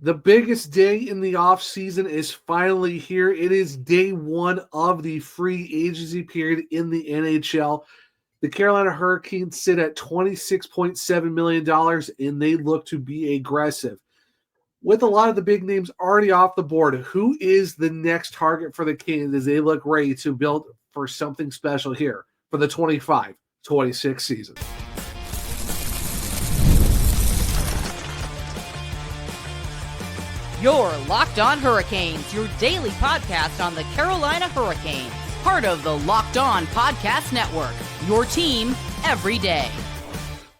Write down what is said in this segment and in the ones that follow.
The biggest day in the offseason is finally here. It is day one of the free agency period in the NHL. The Carolina Hurricanes sit at $26.7 million, and they look to be aggressive. With a lot of the big names already off the board, who is the next target for the Canes as they look ready to build for something special here for the 25-26 season? You're Locked On Hurricanes, your daily podcast on the Carolina Hurricanes. Part of the Locked On Podcast Network, your team every day.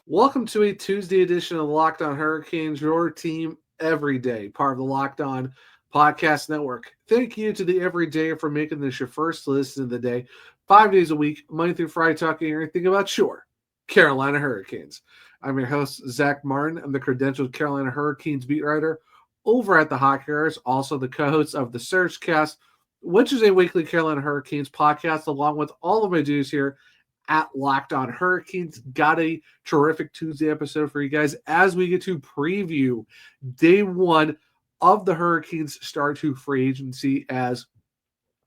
Welcome to a Tuesday edition of Locked On Hurricanes, your team every day. Part of the Locked On Podcast Network. Thank you to the Everyday for making this your first listen of the day. 5 days a week, Monday through Friday, talking everything about your Carolina Hurricanes. I'm your host, Zach Martin. I'm the credentialed Carolina Hurricanes beat writer over at the Hockey Writers, also the co-host of the Surgecast, which is a weekly Carolina Hurricanes podcast, along with all of my dudes here at Locked On Hurricanes. Got a terrific Tuesday episode for you guys as we get to preview day one of the Hurricanes start to free agency. As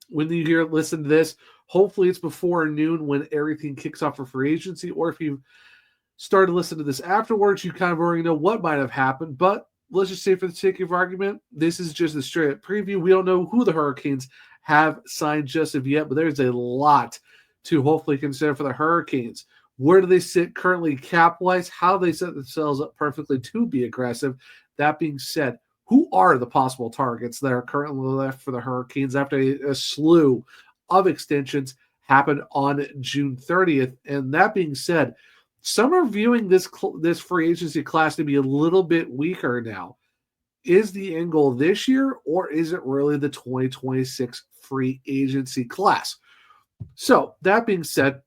when you listen to this, hopefully it's before noon when everything kicks off for free agency, or if you started listening to this afterwards, you kind of already know what might have happened, but let's just say for the sake of argument, this is just a straight up preview. We don't know who the Hurricanes have signed just of yet, but there's a lot to hopefully consider for the Hurricanes. Where do they sit currently cap-wise? How do they set themselves up perfectly to be aggressive? That being said, who are the possible targets that are currently left for the Hurricanes after a slew of extensions happened on June 30th? And that being said, some are viewing this free agency class to be a little bit weaker now. Is the end goal this year, or is it really the 2026 free agency class? So, that being said,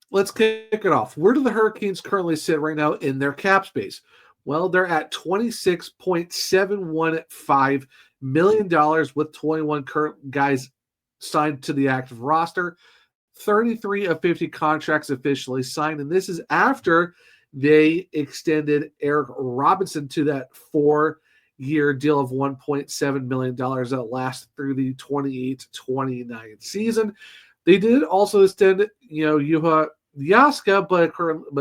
let's kick it off. Where do the Hurricanes currently sit right now in their cap space? Well, they're at $26.715 million with 21 current guys signed to the active roster. 33 of 50 contracts officially signed, and this is after they extended Eric Robinson to that 4-year deal of $1.7 million that lasts through the 28-29 season. They did also extend, Juha Jaska, but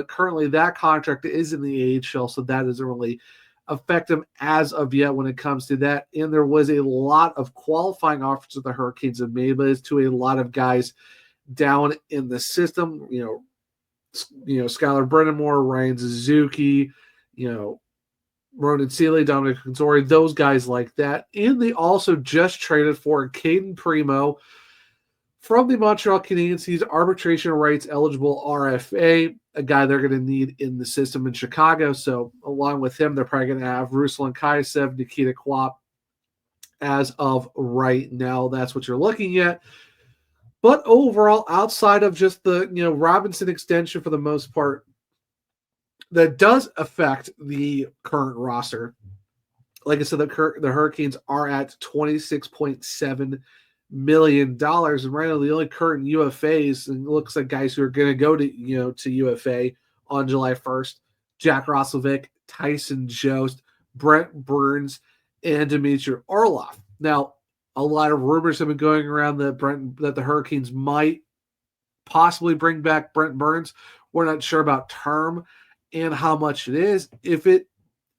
currently that contract is in the AHL, so that doesn't really affect them as of yet when it comes to that. And there was a lot of qualifying offers that the Hurricanes have made, but it's to a lot of guys down in the system, Skylar Brennamore, Ryan Suzuki, Ronan Seeley, Dominic Consori, those guys like that. And they also just traded for Caden Primo from the Montreal Canadiens. He's arbitration rights eligible RFA, a guy they're going to need in the system in Chicago. So along with him, they're probably going to have Ruslan Kaisev, Nikita Kwap as of right now. That's what you're looking at. But overall, outside of just the Robinson extension for the most part, that does affect the current roster. Like I said, the Hurricanes are at $26.7 million, and right now the only current UFAs, and it looks like guys who are going to go to UFA on July 1st: Jack Roslovic, Tyson Jost, Brent Burns, and Dmitry Orlov. Now, a lot of rumors have been going around that the Hurricanes might possibly bring back Brent Burns. We're not sure about term and how much it is. If it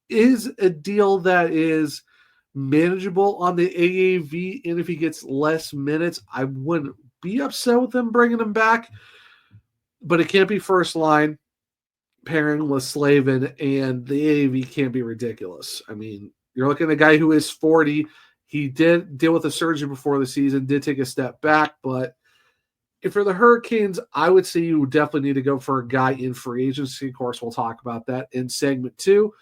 is a deal that is manageable on the AAV, and if he gets less minutes, I wouldn't be upset with them bringing him back. But it can't be first line pairing with Slavin, and the AAV can't be ridiculous. I mean, you're looking at a guy who is 40. He did deal with a surgery before the season, did take a step back, but if for the Hurricanes, I would say you would definitely need to go for a guy in free agency. Of course, we'll talk about that in segment 2.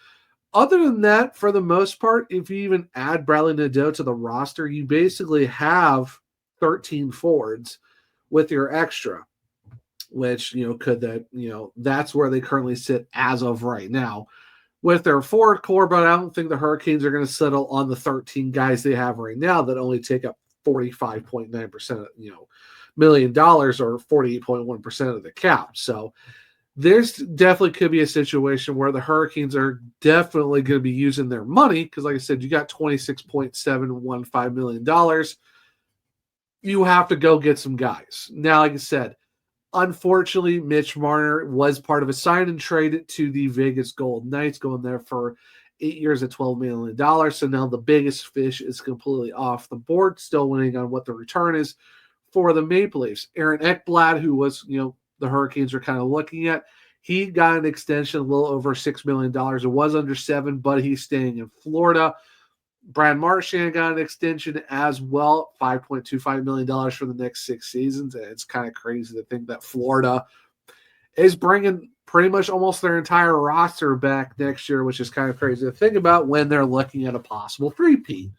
Other than that, for the most part, if you even add Bradley Nadeau to the roster, you basically have 13 forwards with your extra, which, that's where they currently sit as of right now with their forward core, but I don't think the Hurricanes are going to settle on the 13 guys they have right now that only take up 45.9%, $1 million or 48.1% of the cap. So there's definitely could be a situation where the Hurricanes are definitely going to be using their money because, like I said, you got $26.715 million. You have to go get some guys. Now, like I said, unfortunately, Mitch Marner was part of a sign and trade to the Vegas Golden Knights, going there for 8 years at $12 million. So now the biggest fish is completely off the board, still waiting on what the return is for the Maple Leafs. Aaron Ekblad, who was, the Hurricanes are kind of looking at, he got an extension a little over $6 million. It was under 7, but he's staying in Florida. Brad Marchand got an extension as well, $5.25 million for the next 6 seasons. And it's kind of crazy to think that Florida is bringing pretty much almost their entire roster back next year, which is kind of crazy to think about when they're looking at a possible three-peat.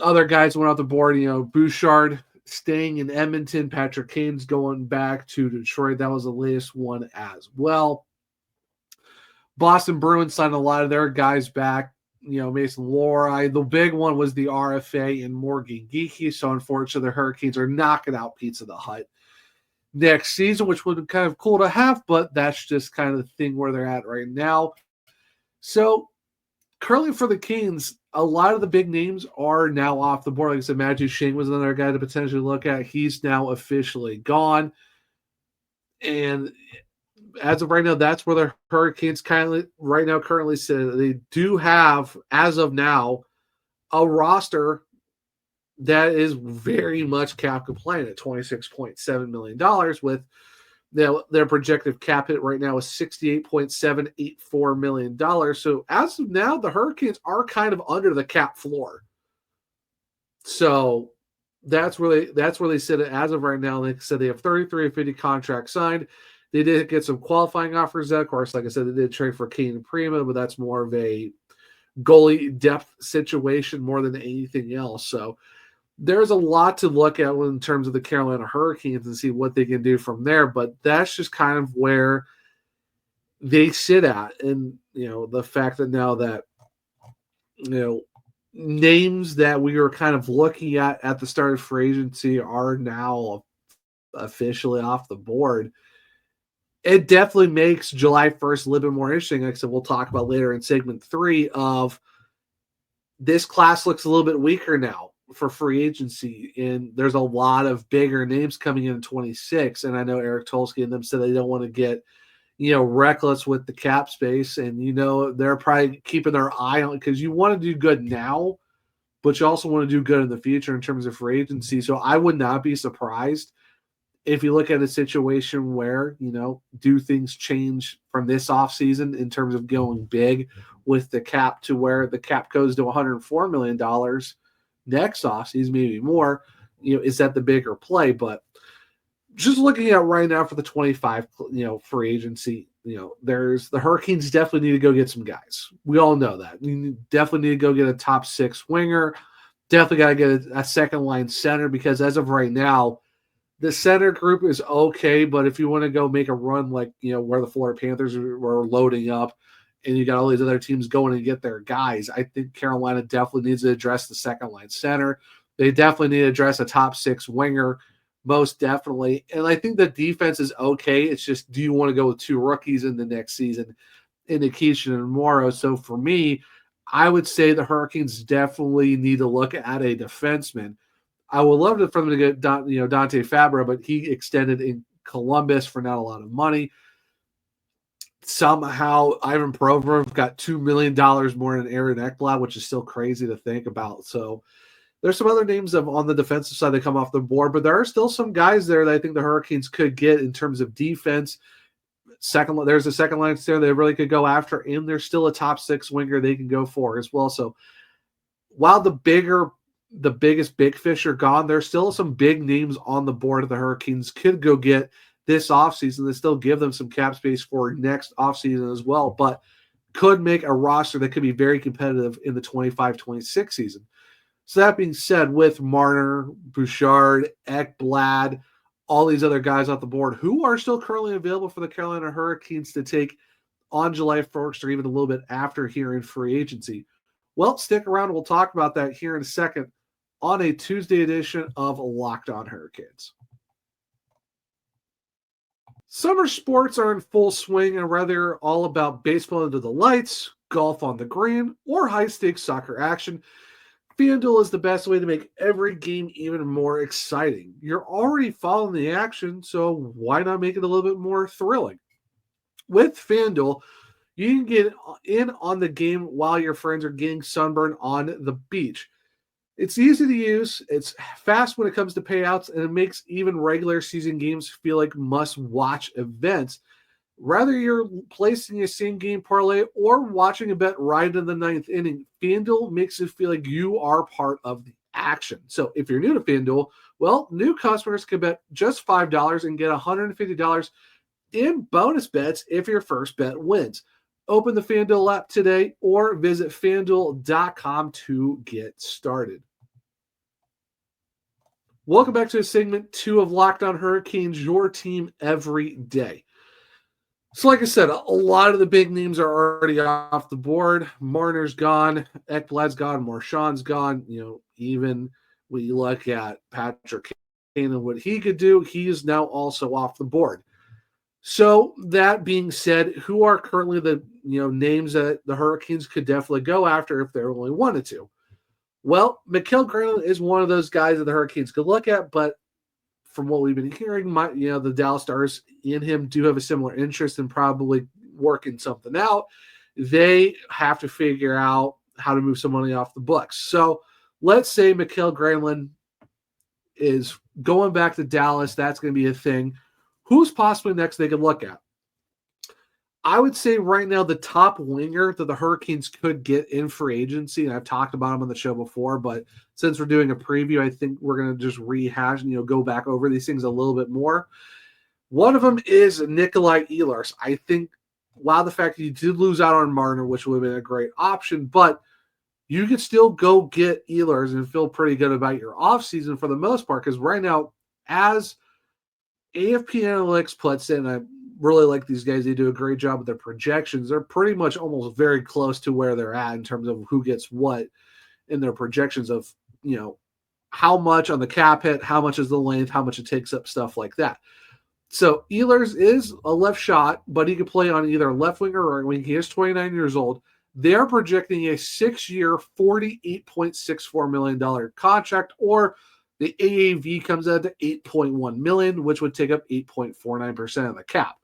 Other guys went off the board, Bouchard staying in Edmonton, Patrick Kane's going back to Detroit. That was the latest one as well. Boston Bruins signed a lot of their guys back, Mason Lohrei. The big one was the RFA and Morgan Geekie. So unfortunately, the Hurricanes are knocking out Pizza the Hut next season, which would be kind of cool to have, but that's just kind of the thing where they're at right now. So currently for the Canes, a lot of the big names are now off the board. Like I said, Matthew Shane was another guy to potentially look at. He's now officially gone. And as of right now, that's where the Hurricanes currently sit. They do have, as of now, a roster that is very much cap compliant at $26.7 million with their projected cap hit right now is $68.784 million. So as of now, the Hurricanes are kind of under the cap floor. So that's where they sit as of right now. Like I said, they have 33 of 50 contracts signed. They did get some qualifying offers. Of course, like I said, they did trade for Kane and Prima, but that's more of a goalie depth situation more than anything else. So there's a lot to look at in terms of the Carolina Hurricanes and see what they can do from there. But that's just kind of where they sit at. And, the fact that now that, names that we were kind of looking at the start of free agency are now officially off the board. It definitely makes July 1st a little bit more interesting. Like I said, we'll talk about later in segment 3 of this class looks a little bit weaker now for free agency. And there's a lot of bigger names coming in 26. And I know Eric Tolsky and them said they don't want to get, reckless with the cap space. And, they're probably keeping their eye on it because you want to do good now, but you also want to do good in the future in terms of free agency. So I would not be surprised if you look at a situation where, do things change from this offseason in terms of going big with the cap to where the cap goes to $104 million next offseason, maybe more, is that the bigger play? But just looking at right now for the 25, free agency, there's the Hurricanes definitely need to go get some guys. We all know that. You definitely need to go get a top 6 winger. Definitely got to get a second line center because as of right now, the center group is okay, but if you want to go make a run like, where the Florida Panthers were loading up and you got all these other teams going and get their guys, I think Carolina definitely needs to address the second line center. They definitely need to address a top 6 winger, most definitely. And I think the defense is okay. It's just, do you want to go with 2 rookies in the next season in Nikishin and Morrow? So for me, I would say the Hurricanes definitely need to look at a defenseman. I would love for them to get Dante Fabra, but he extended in Columbus for not a lot of money. Somehow, Ivan Provorov got $2 million more than Aaron Ekblad, which is still crazy to think about. So there's some other names on the defensive side that come off the board, but there are still some guys there that I think the Hurricanes could get in terms of defense. There's a second line there they really could go after, and there's still a top 6 winger they can go for as well. So while the biggest big fish are gone, there's still some big names on the board that the Hurricanes could go get this offseason that still give them some cap space for next offseason as well, but could make a roster that could be very competitive in the 25-26 season. So that being said, with Marner, Bouchard, Ekblad, all these other guys off the board who are still currently available for the Carolina Hurricanes to take on July 1st or even a little bit after here in free agency. Well, stick around. We'll talk about that here in a second on a Tuesday edition of Locked On Hurricanes. Summer sports are in full swing, and whether all about baseball under the lights, golf on the green, or high-stakes soccer action, FanDuel is the best way to make every game even more exciting. You're already following the action, so why not make it a little bit more thrilling? With FanDuel, you can get in on the game while your friends are getting sunburned on the beach. It's easy to use, it's fast when it comes to payouts, and it makes even regular season games feel like must-watch events. Whether you're placing a same game parlay or watching a bet right in the ninth inning, FanDuel makes it feel like you are part of the action. So if you're new to FanDuel, well, new customers can bet just $5 and get $150 in bonus bets if your first bet wins. Open the FanDuel app today or visit FanDuel.com to get started. Welcome back to segment 2 of Locked On Hurricanes, your team every day. So like I said, a lot of the big names are already off the board. Marner's gone, Ekblad's gone, Marchand's gone. Even when you look at Patrick Kane and what he could do, he is now also off the board. So that being said, who are currently the names that the Hurricanes could definitely go after if they only wanted to? Well, Mikael Granlund is one of those guys that the Hurricanes could look at, but from what we've been hearing, the Dallas Stars in him do have a similar interest in probably working something out. They have to figure out how to move some money off the books. So let's say Mikael Granlund is going back to Dallas. That's going to be a thing. Who's possibly next they could look at? I would say right now the top winger that the Hurricanes could get in free agency, and I've talked about him on the show before, but since we're doing a preview, I think we're going to just rehash and go back over these things a little bit more. One of them is Nikolaj Ehlers. I think, the fact that you did lose out on Marner, which would have been a great option, but you could still go get Ehlers and feel pretty good about your offseason for the most part, because right now, as AFP Analytics puts in, I really like these guys. They do a great job with their projections. They're pretty much almost very close to where they're at in terms of who gets what in their projections of, how much on the cap hit, how much is the length, how much it takes up, stuff like that. So Ehlers is a left shot, but he could play on either left wing or right wing. He is 29 years old. They are projecting a 6-year, $48.64 million contract, or the AAV comes out to $8.1 million, which would take up 8.49% of the cap.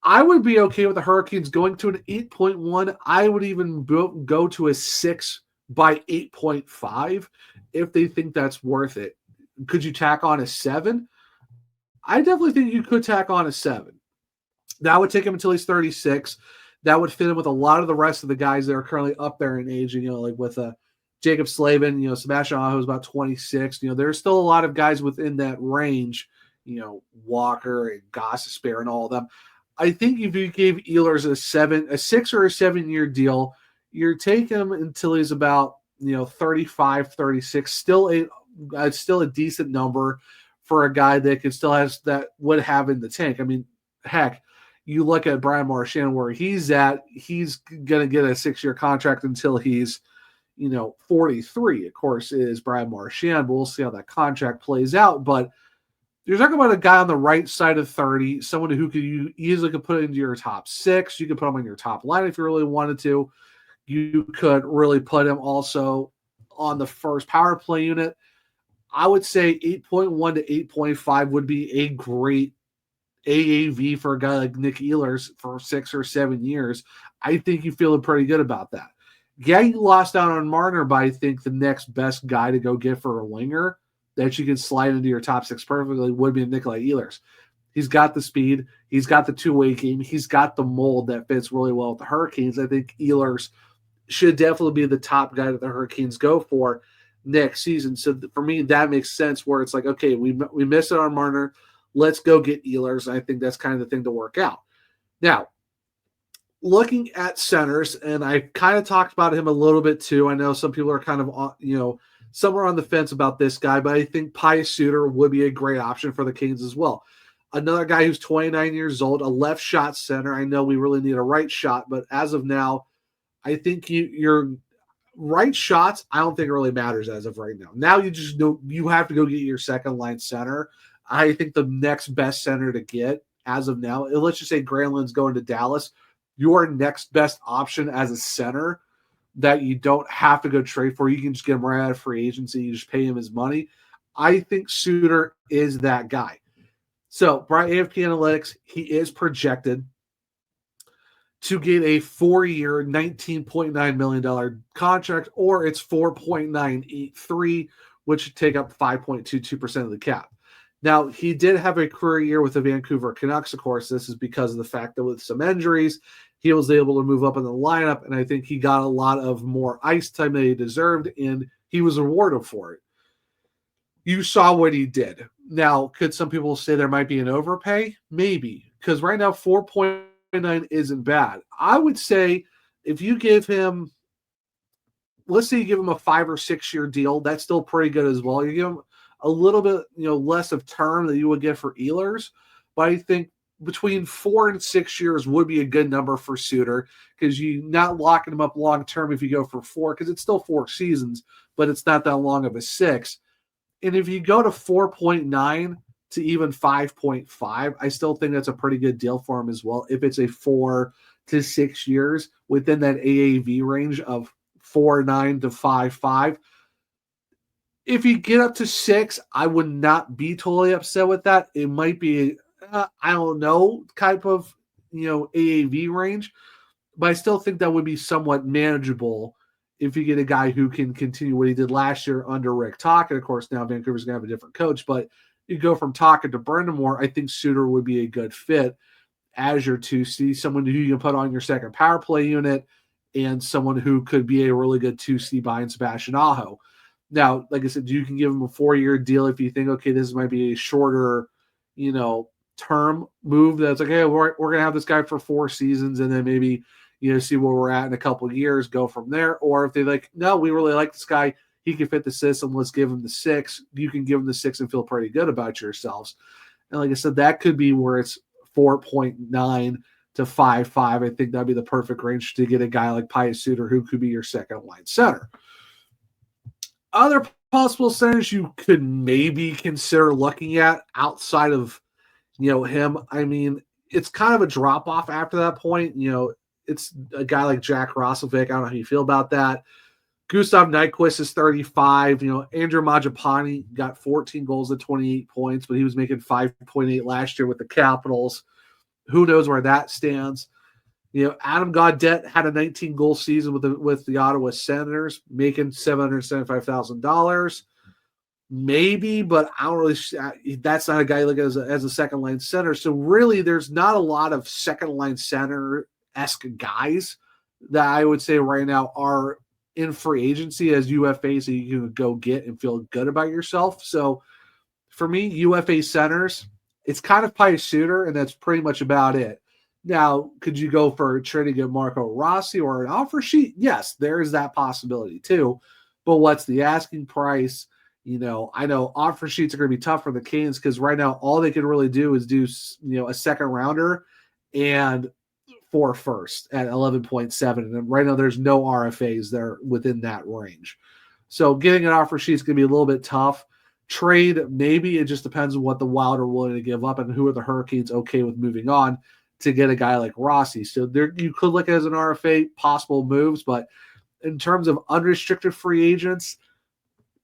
I would be okay with the Hurricanes going to an 8.1. I would even go to a 6 by 8.5 if they think that's worth it. Could you tack on a 7? I definitely think you could tack on a 7. That would take him until he's 36. That would fit in with a lot of the rest of the guys that are currently up there in age, like with Jacob Slavin, Sebastian Aho is about 26. There's still a lot of guys within that range, Walker and Gostisbehere and all of them. I think if you gave Ehlers a 6 or a 7-year deal, you're taking him until he's about 35, 36. Still a decent number for a guy that would have in the tank. I mean, heck, you look at Brian Marchand where he's at. He's gonna get a 6-year contract until he's 43. Of course, is Brian Marchand. But we'll see how that contract plays out, but. You're talking about a guy on the right side of 30, someone who you easily could put into your top 6. You could put him on your top line if you really wanted to. You could really put him also on the first power play unit. I would say 8.1 to 8.5 would be a great AAV for a guy like Nick Ehlers for 6 or 7 years. I think you feel pretty good about that. Yeah, you lost out on Marner, but I think the next best guy to go get for a winger that you can slide into your top 6 perfectly would be Nikolaj Ehlers. He's got the speed. He's got the two-way game. He's got the mold that fits really well with the Hurricanes. I think Ehlers should definitely be the top guy that the Hurricanes go for next season. So for me, that makes sense where it's like, okay, we missed it on Marner. Let's go get Ehlers. And I think that's kind of the thing to work out. Now, looking at centers, and I kind of talked about him a little bit too. I know some people are kind of, somewhere on the fence about this guy, but I think Pius Suter would be a great option for the Canes as well. Another guy who's 29 years old, a left shot center. I know we really need a right shot, but as of now, I think your right shots, I don't think it really matters as of right now. Now you just know you have to go get your second line center. I think the next best center to get as of now, let's just say Granlund's going to Dallas, your next best option as a center that you don't have to go trade for, you can just get him right out of free agency, you just pay him his money. I think Suter is that guy. So, Brian AFP Analytics, he is projected to get a 4-year, $19.9 million contract, or it's 4.983, which would take up 5.22% of the cap. Now, he did have a career year with the Vancouver Canucks, of course. This is because of the fact that with some injuries, he was able to move up in the lineup, and I think he got a lot of more ice time that he deserved, and he was rewarded for it. You saw what he did. Now, could some people say there might be an overpay? Maybe, because right now 4.9 isn't bad. I would say if you give him, let's say you give him a 5 or 6 year deal, that's still pretty good as well. You give him a little bit, less of term that you would get for Ehlers, but I think between 4 and 6 years would be a good number for Suter, because you're not locking him up long term if you go for 4, because it's still 4 seasons, but it's not that long of a 6. And if you go to 4.9 to even 5.5, I still think that's a pretty good deal for him as well. If it's a 4 to 6 years within that AAV range of 4.9 to 5.5. If you get up to 6, I would not be totally upset with that. It might be, I don't know, type of, AAV range, but I still think that would be somewhat manageable if you get a guy who can continue what he did last year under Rick Tocchet. Of course, now Vancouver's going to have a different coach, but you go from Tocchet to Brind'Amour, I think Suter would be a good fit as your 2C, someone who you can put on your second power play unit, and someone who could be a really good 2C behind Sebastian Aho. Now, like I said, you can give him a 4-year deal if you think, okay, this might be a shorter, term move. That's like, hey, we're going to have this guy for 4 seasons, and then maybe, see where we're at in a couple of years, go from there. Or if they like, no, we really like this guy, he can fit the system, let's give him the 6. You can give him the 6 and feel pretty good about yourselves. And like I said, that could be where it's 4.9 to 5.5. I think that'd be the perfect range to get a guy like Pius Suter, who could be your second line center. Other possible centers you could maybe consider looking at outside of, him. I mean, it's kind of a drop off after that point. It's a guy like Jack Roslovic. I don't know how you feel about that. Gustav Nyquist is 35. Andrew Mangiapane got 14 goals and 28 points, but he was making 5.8 last year with the Capitals. Who knows where that stands? Adam Gaudette had a 19-goal season with the Ottawa Senators, making $775,000. Maybe, but I don't really. That's not a guy like as a second line center. So really, there's not a lot of second line center-esque guys that I would say right now are in free agency as UFAs that you can go get and feel good about yourself. So for me, UFA centers, it's kind of Pius Suter, and that's pretty much about it. Now, could you go for trading to get Marco Rossi or an offer sheet? Yes, there is that possibility too. But what's the asking price? I know offer sheets are going to be tough for the Canes because right now all they can really do is do, a second rounder and 4 first at 11.7. And right now there's no RFAs there within that range. So getting an offer sheet is going to be a little bit tough. Trade, maybe. It just depends on what the Wild are willing to give up and who are the Hurricanes okay with moving on to get a guy like Rossi. So there you could look at it as an RFA, possible moves, but in terms of unrestricted free agents,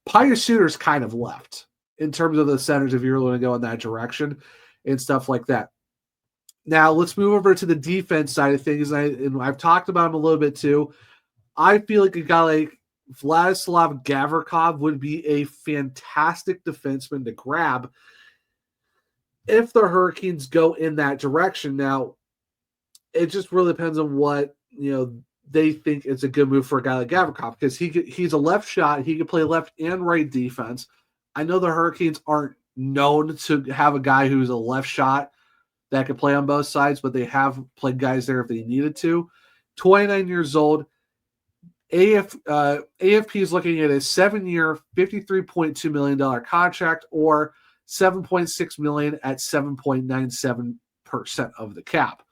Pius Suter's kind of left in terms of the centers if you're going to go in that direction and stuff like that. Now, let's move over to the defense side of things, and I've talked about him a little bit too. I feel like a guy like Vladislav Gavrikov would be a fantastic defenseman to grab if the Hurricanes go in that direction. Now, it just really depends on what, they think it's a good move for a guy like Gavrikov, because he's a left shot. He can play left and right defense. I know the Hurricanes aren't known to have a guy who's a left shot that can play on both sides, but they have played guys there if they needed to. 29 years old. AFP is looking at a 7-year, $53.2 million contract, or $7.6 million at 7.97% of the cap.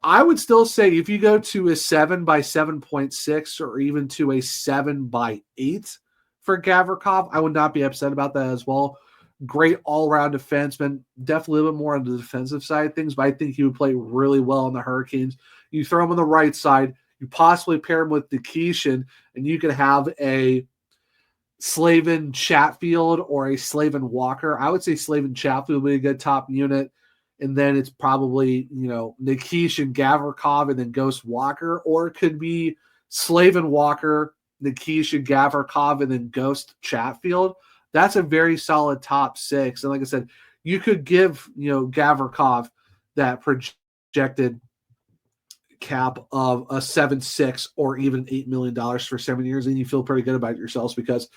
I would still say if you go to a 7 by 7.6 or even to a 7 by 8 for Gavrikov, I would not be upset about that as well. great all-around defenseman, definitely a little bit more on the defensive side of things, but I think he would play really well on the Hurricanes. You throw him on the right side, you possibly pair him with Nikishin, and you could have a Slavin Chatfield or a Slavin Walker. I would say Slavin Chatfield would be a good top unit. And then it's probably, Nikishin, Gavrikov, and then Ghost Walker. Or it could be Slavin Walker, Nikishin, Gavrikov, and then Ghost Chatfield. That's a very solid top six. And like I said, you could give, Gavrikov that projected cap of a 7-6 or even $8 million for 7 years, and you feel pretty good about yourselves because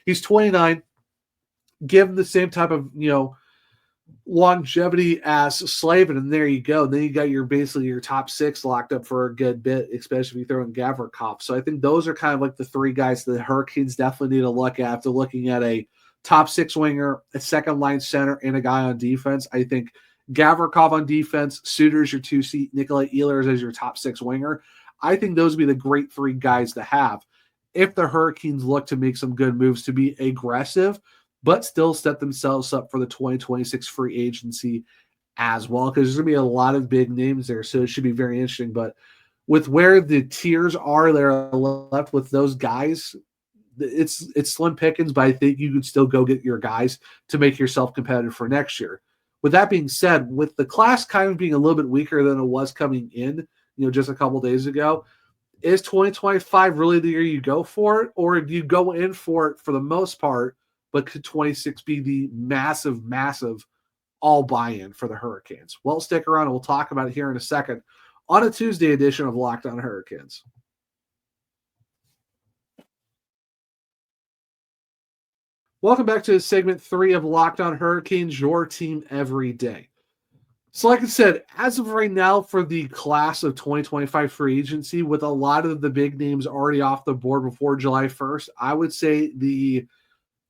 he's 29. Give him the same type of, longevity as Slavin, and there you go. And then you got basically your top six locked up for a good bit, especially if you throw in Gavrikov. So I think those are kind of like the three guys that the Hurricanes definitely need to look at after looking at a top six winger, a second line center, and a guy on defense. I think Gavrikov on defense, Suter's your 2-seat, Nikolaj Ehlers as your top six winger. I think those would be the great three guys to have if the Hurricanes look to make some good moves to be aggressive, but still set themselves up for the 2026 free agency as well, because there's going to be a lot of big names there, so it should be very interesting. But with where the tiers are that are left with those guys, it's slim pickings, but I think you could still go get your guys to make yourself competitive for next year. With that being said, with the class kind of being a little bit weaker than it was coming in, just a couple days ago, is 2025 really the year you go for it, or do you go in for it for the most part, but could 26 be the massive, massive all buy-in for the Hurricanes? Well, stick around and we'll talk about it here in a second on a Tuesday edition of Locked On Hurricanes. Welcome back to segment 3 of Locked On Hurricanes, your team every day. So like I said, as of right now for the class of 2025 free agency, with a lot of the big names already off the board before July 1st, I would say the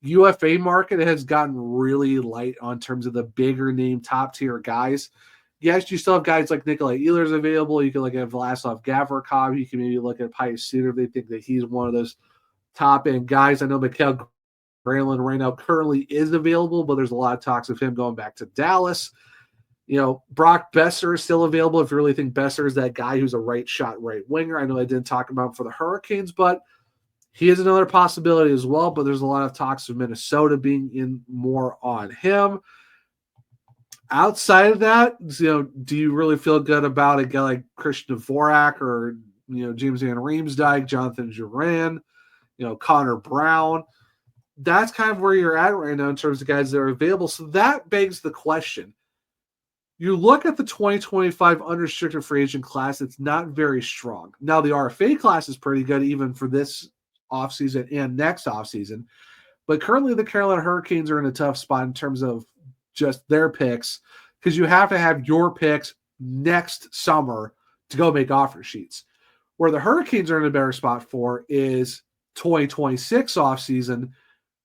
UFA market has gotten really light on terms of the bigger name, top tier guys. Yes, you still have guys like Nikolaj Ehlers available. You can look at Vladislav Gavrikov. You can maybe look at Pius Suter if they think that he's one of those top end guys. I know Mikael Granlund right now currently is available, but there's a lot of talks of him going back to Dallas. Brock Besser is still available if you really think Besser is that guy who's a right shot, right winger. I know I didn't talk about him for the Hurricanes, but he is another possibility as well. But there's a lot of talks of Minnesota being in more on him. Outside of that, do you really feel good about a guy like Christian Dvorak or, James Van Riemsdyk, Jonathan Duran, Connor Brown? That's kind of where you're at right now in terms of guys that are available. So that begs the question. You look at the 2025 unrestricted free agent class, it's not very strong. Now, the RFA class is pretty good even for this offseason and next offseason. But currently the Carolina Hurricanes are in a tough spot in terms of just their picks, because you have to have your picks next summer to go make offer sheets. Where the Hurricanes are in a better spot for is 2026 offseason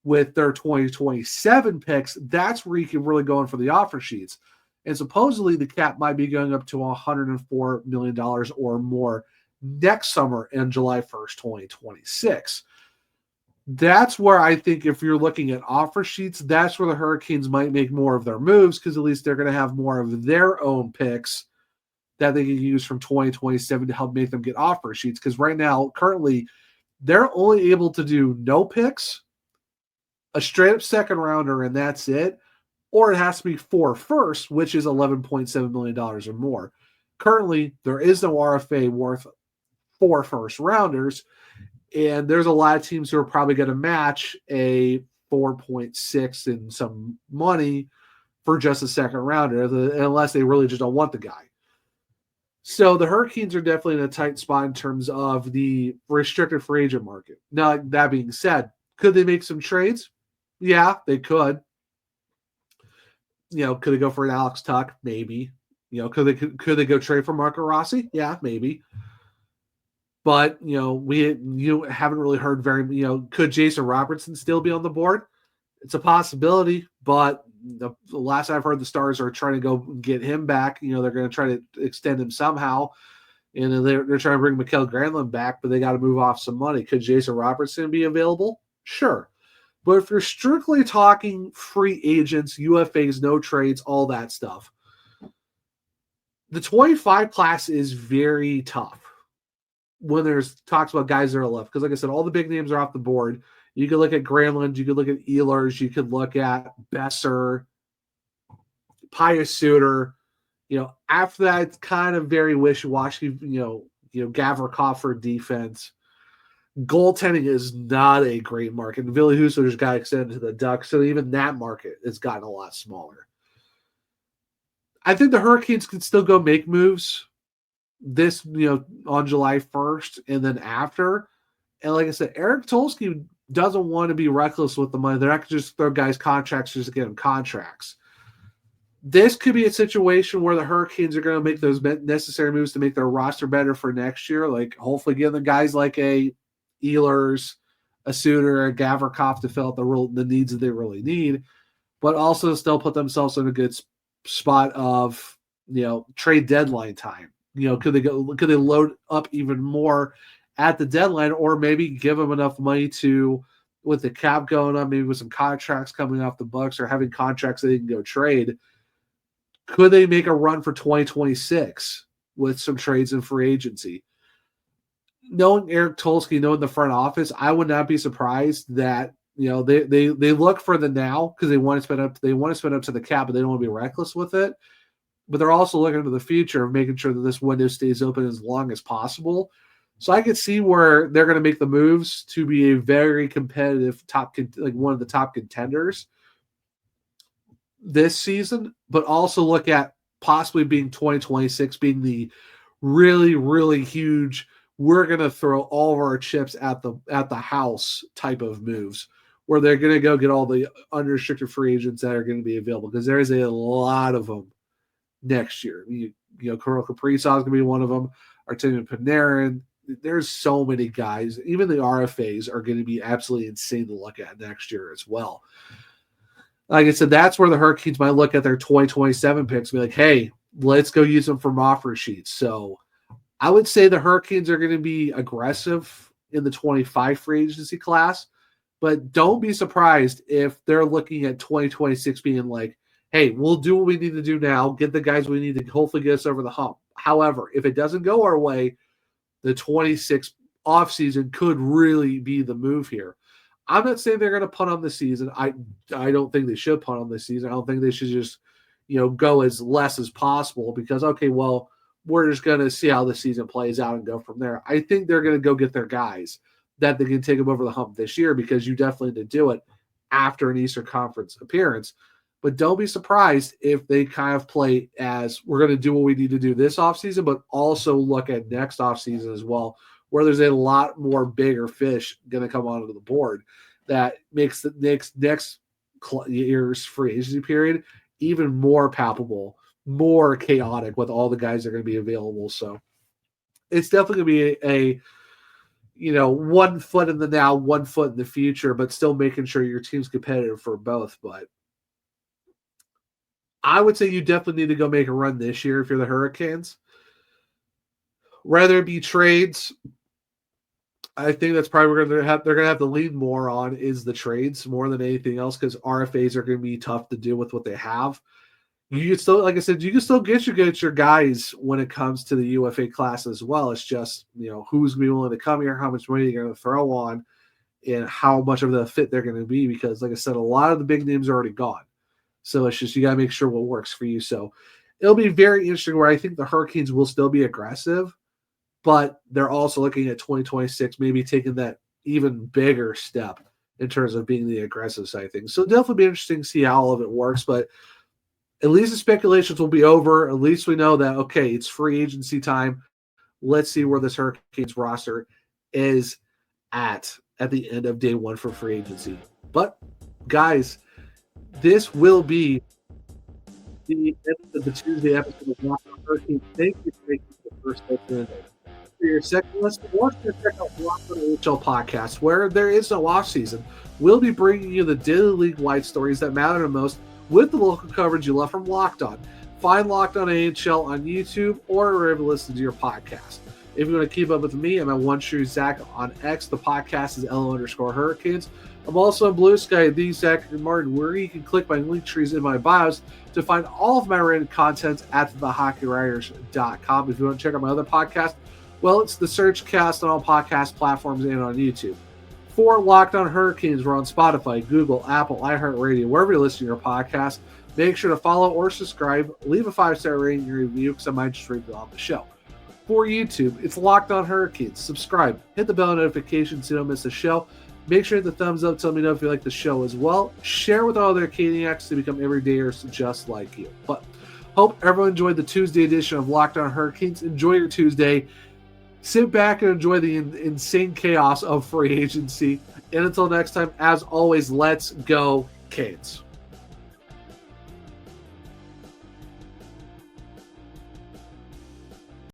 with their 2027 picks. That's where you can really go in for the offer sheets. And supposedly the cap might be going up to $104 million or more next summer in July 1st, 2026. That's where I think if you're looking at offer sheets, that's where the Hurricanes might make more of their moves, because at least they're going to have more of their own picks that they can use from 2027 to help make them get offer sheets. Because right now, currently, they're only able to do no picks, a straight-up second rounder, and that's it. Or it has to be 4 firsts, which is $11.7 million or more. Currently, there is no RFA worth 4 first rounders, and there's a lot of teams who are probably going to match a 4.6 and some money for just a second rounder, unless they really just don't want the guy. So the Hurricanes are definitely in a tight spot in terms of the restricted free agent market. Now, that being said, could they make some trades? Yeah, they could. Could they go for an Alex Tuck? Maybe. Could they go trade for Marco Rossi? Yeah, maybe. But, you haven't really heard could Jason Robertson still be on the board? It's a possibility, but the last I've heard, the Stars are trying to go get him back. They're going to try to extend him somehow. And they're trying to bring Mikael Granlund back, but they got to move off some money. Could Jason Robertson be available? Sure. But if you're strictly talking free agents, UFAs, no trades, all that stuff, the 25 class is very tough when there's talks about guys that are left. Because like I said, all the big names are off the board. You could look at Granlund, you could look at Ehlers, you could look at Besser, Pius Suter. After that, it's kind of very wishy-washy, Gavrikov for defense. Goaltending is not a great market. And Ville Husso just got extended to the Ducks, so even that market has gotten a lot smaller. I think the Hurricanes can still go make moves this, on July 1st and then after. And like I said, Eric Tulsky doesn't want to be reckless with the money. They're not going to just throw guys contracts just to get them contracts. This could be a situation where the Hurricanes are going to make those necessary moves to make their roster better for next year. Like hopefully give the guys like a Ehlers, a Suter, a Gavrikov to fill out the needs that they really need, but also still put themselves in a good spot of, trade deadline time. Could they load up even more at the deadline, or maybe give them enough money to, with the cap going up, maybe with some contracts coming off the books or having contracts that they can go trade. Could they make a run for 2026 with some trades and free agency? Knowing Eric Tulsky, knowing the front office, I would not be surprised that they look for the now because they want to spend up. They want to spend up to the cap, but they don't want to be reckless with it. But they're also looking to the future of making sure that this window stays open as long as possible. So I could see where they're going to make the moves to be a very competitive one of the top contenders this season, but also look at possibly being 2026 being the really, really huge, we're going to throw all of our chips at the house type of moves, where they're going to go get all the unrestricted free agents that are going to be available, because there is a lot of them next year. Kirill Kaprizov is going to be one of them. Artemi Panarin. There's so many guys. Even the RFAs are going to be absolutely insane to look at next year as well. Like I said, that's where the Hurricanes might look at their 2027 picks and be like, hey, let's go use them from offer sheets. So I would say the Hurricanes are going to be aggressive in the 25 free agency class, but don't be surprised if they're looking at 2026 being like, hey, we'll do what we need to do now, get the guys we need to hopefully get us over the hump. However, if it doesn't go our way, the 26 offseason could really be the move here. I'm not saying they're going to punt on the season. I don't think they should punt on the season. I don't think they should just, go as less as possible because, okay, well, we're just going to see how the season plays out and go from there. I think they're going to go get their guys that they can take them over the hump this year, because you definitely need to do it after an Eastern Conference appearance. But don't be surprised if they kind of play as, we're going to do what we need to do this offseason, but also look at next offseason as well, where there's a lot more bigger fish going to come onto the board that makes the next year's free agency period even more palpable, more chaotic with all the guys that are going to be available. So it's definitely going to be a 1 foot in the now, 1 foot in the future, but still making sure your team's competitive for both. But I would say you definitely need to go make a run this year if you're the Hurricanes. Rather it be trades, I think that's probably where they're going to have to lean more on is the trades more than anything else, because RFAs are going to be tough to deal with what they have. You can still, like I said, you can still get your guys when it comes to the UFA class as well. It's just, who's going to be willing to come here, how much money you're going to throw on, and how much of the fit they're going to be, because like I said, a lot of the big names are already gone. So it's just, you got to make sure what works for you. So it'll be very interesting where I think the Hurricanes will still be aggressive, but they're also looking at 2026, maybe taking that even bigger step in terms of being the aggressive side of things. So it'll definitely be interesting to see how all of it works, but at least the speculations will be over. At least we know that, okay, it's free agency time. Let's see where this Hurricanes roster is at the end of day one for free agency. But guys, this will be the end of the Tuesday episode of Locked On Hurricanes. Thank you for making the first listen. For your second listen, or to check out Locked On NHL podcast, where there is no off season. We'll be bringing you the daily league-wide stories that matter the most with the local coverage you love from Locked On. Find Locked On NHL on YouTube or wherever you listen to your podcast. If you want to keep up with me, I'm at One True Zach on X. The podcast is LO_Hurricanes. I'm also on Blue Sky, the Zach Martin, where you can click my link trees in my bios to find all of my written content at thehockeywriters.com. If you want to check out my other podcast, well, it's the Searchcast on all podcast platforms and on YouTube. For Locked On Hurricanes, we're on Spotify, Google, Apple, iHeartRadio, wherever you're listening to your podcast. Make sure to follow or subscribe. Leave a 5-star rating and review because I might just read it on the show. For YouTube, it's Locked On Hurricanes. Subscribe. Hit the bell notification so you don't miss a show. Make sure to hit the thumbs up. Tell me know if you like the show as well. Share with all other Caniacs to become everydayers just like you. But hope everyone enjoyed the Tuesday edition of Locked On Hurricanes. Enjoy your Tuesday. Sit back and enjoy the insane chaos of free agency. And until next time, as always, let's go Canes.